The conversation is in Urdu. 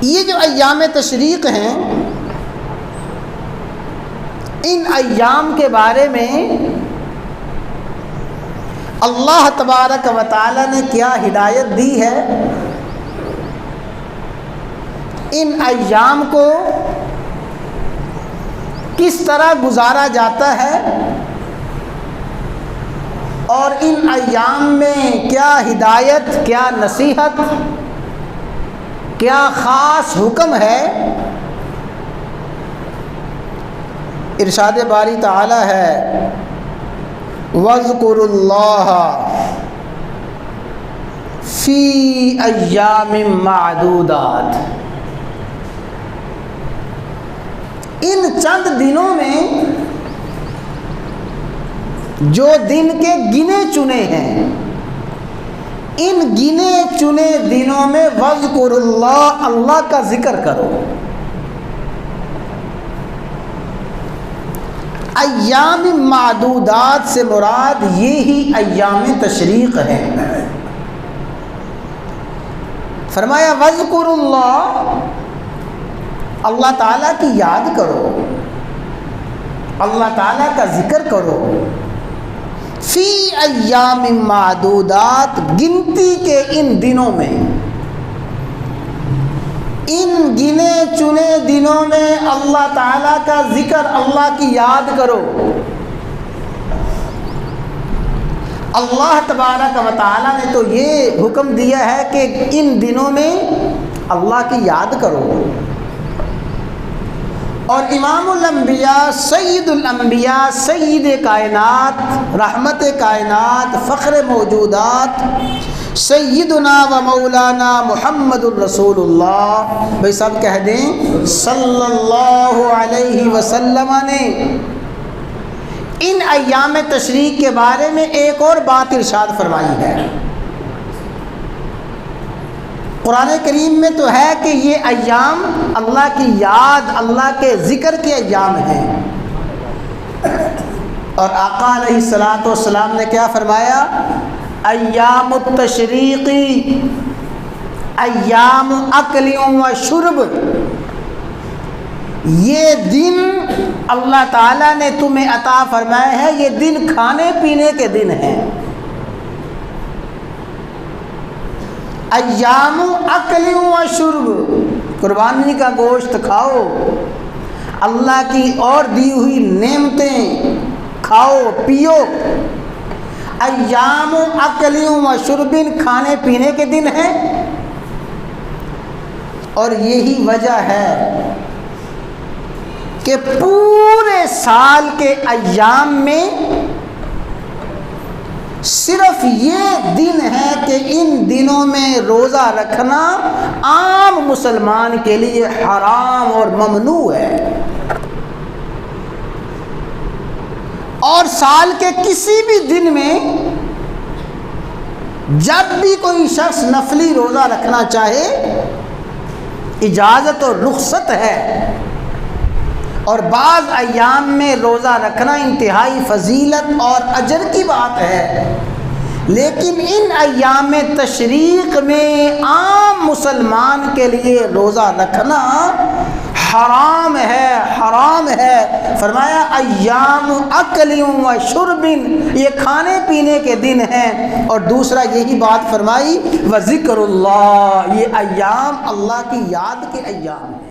یہ جو ایام تشریق ہیں، ان ایام کے بارے میں اللہ تبارک و تعالی نے کیا ہدایت دی ہے، ان ایام کو کس طرح گزارا جاتا ہے، اور ان ایام میں کیا ہدایت، کیا نصیحت، کیا خاص حکم ہے۔ ارشاد باری تعالی ہے وَاذْكُرُوا اللَّهَ فِي أَيَّامٍ مَّعْدُودَاتٍ، ان چند دنوں میں جو دن کے گنے چنے ہیں، ان گنے چنے دنوں میں وَاذْكُرُوا اللَّهَ، اللہ کا ذکر کرو۔ ایام معدودات سے مراد یہی ایام تشریق ہیں۔ فرمایا وَاذْكُرُوا اللَّهَ، اللہ تعالیٰ کی یاد کرو، اللہ تعالیٰ کا ذکر کرو۔ فی ایام معدودات، گنتی کے ان دنوں میں، ان گنے چنے دنوں میں اللہ تعالیٰ کا ذکر، اللہ کی یاد کرو۔ اللہ تبارک و تعالیٰ نے تو یہ حکم دیا ہے کہ ان دنوں میں اللہ کی یاد کرو، اور امام الانبیاء، سید الانبیاء، سید کائنات، رحمت کائنات، فخر موجودات، سیدنا و مولانا محمد الرسول اللہ، بھائی سب کہہ دیں صلی اللہ علیہ وسلم، نے ان ایام تشریق کے بارے میں ایک اور بات ارشاد فرمائی ہے۔ قرآن کریم میں تو ہے کہ یہ ایام اللہ کی یاد، اللہ کے ذکر کے ایام ہیں، اور آقا علیہ الصلوۃ والسلام نے کیا فرمایا؟ ایام التشریقی ایام اکل و شرب، یہ دن اللہ تعالیٰ نے تمہیں عطا فرمایا ہے، یہ دن کھانے پینے کے دن ہیں۔ ایام اکل و شرب، قربانی کا گوشت کھاؤ، اللہ کی اور دی ہوئی نعمتیں کھاؤ پیو۔ ایام اکل و شرب، کھانے پینے کے دن ہیں، اور یہی وجہ ہے کہ پورے سال کے ایام میں صرف یہ دن ہے کہ ان دنوں میں روزہ رکھنا عام مسلمان کے لیے حرام اور ممنوع ہے، اور سال کے کسی بھی دن میں جب بھی کوئی شخص نفلی روزہ رکھنا چاہے اجازت اور رخصت ہے، اور بعض ایام میں روزہ رکھنا انتہائی فضیلت اور اجر کی بات ہے، لیکن ان ایام تشریق میں عام مسلمان کے لیے روزہ رکھنا حرام ہے، حرام ہے۔ فرمایا ایام اکل و شرب، یہ کھانے پینے کے دن ہیں، اور دوسرا یہی بات فرمائی وذکر اللہ، یہ ایام اللہ کی یاد کے ایام ہیں۔